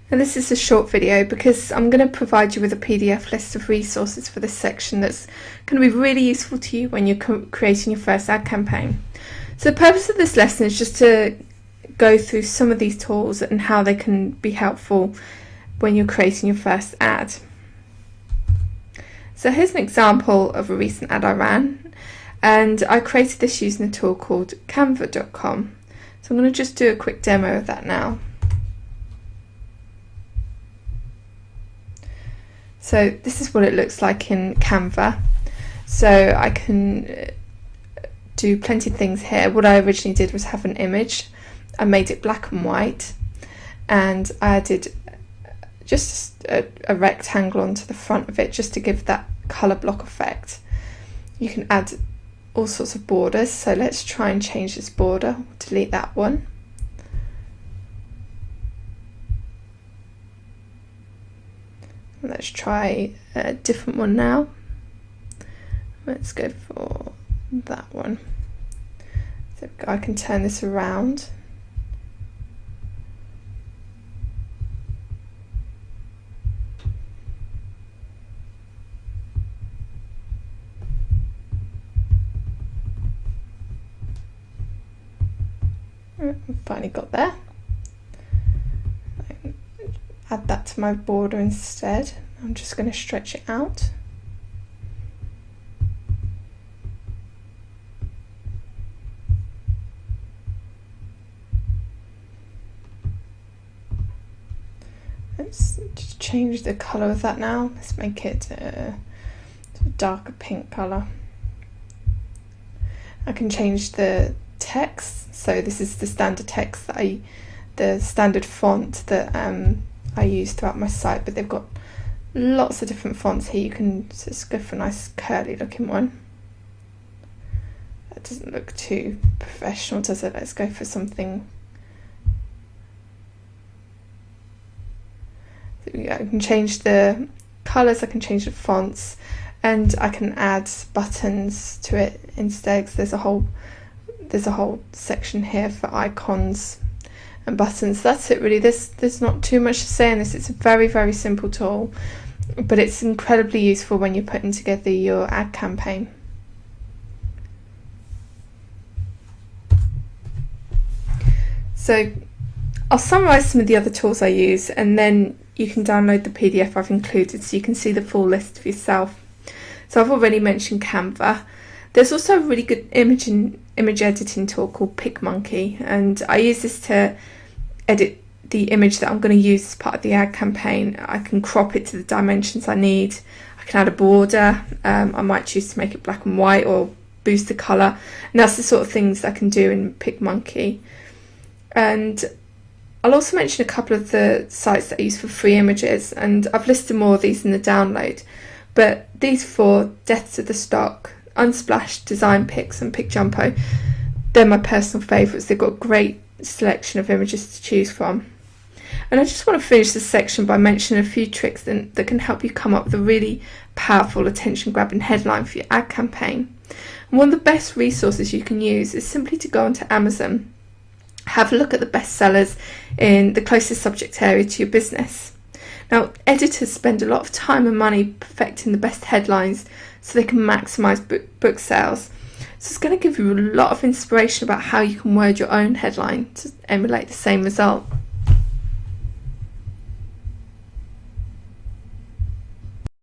Now this is a short video because I'm going to provide you with a PDF list of resources for this section that's going to be really useful to you when you're creating your first ad campaign. So the purpose of this lesson is just to go through some of these tools and how they can be helpful when you're creating your first ad. So here's an example of a recent ad I ran, and I created this using a tool called canva.com. So I'm going to just do a quick demo of that now. So this is what it looks like in Canva. So I can do plenty of things here. What I originally did was have an image. I made it black and white, and I added just a rectangle onto the front of it just to give that colour block effect. You can add all sorts of borders, so let's try and change this border. Delete that one. Let's try a different one now. Let's go for that one. So I can turn this around. Finally got there. Add that to my border instead. I'm just going to stretch it out. Let's just change the colour of that now. Let's make it a darker pink colour. I can change the text. So this is the standard text that the standard font that I use throughout my site, but they've got lots of different fonts here. You can just go for a nice curly looking one. That doesn't look too professional, does it? Let's go for something. I can change the colours, I can change the fonts, and I can add buttons to it instead. So there's a whole section here for icons and buttons. That's it really. There's not too much to say in this. It's a very, very simple tool, but it's incredibly useful when you're putting together your ad campaign. So I'll summarise some of the other tools I use, and then you can download the PDF I've included so you can see the full list for yourself. So I've already mentioned Canva. There's also a really good image editing tool called PicMonkey, and I use this to edit the image that I'm going to use as part of the ad campaign. I can crop it to the dimensions I need. I can add a border. I might choose to make it black and white or boost the colour, and that's the sort of things I can do in PicMonkey. And I'll also mention a couple of the sites that I use for free images, and I've listed more of these in the download, but these four, Death to the Stock, Unsplash, Design Pics and PicJumpo, they're my personal favourites. They've got a great selection of images to choose from. And I just want to finish this section by mentioning a few tricks that can help you come up with a really powerful attention-grabbing headline for your ad campaign. And one of the best resources you can use is simply to go onto Amazon, have a look at the best sellers in the closest subject area to your business. Now, editors spend a lot of time and money perfecting the best headlines so they can maximise book sales. So it's going to give you a lot of inspiration about how you can word your own headline to emulate the same result.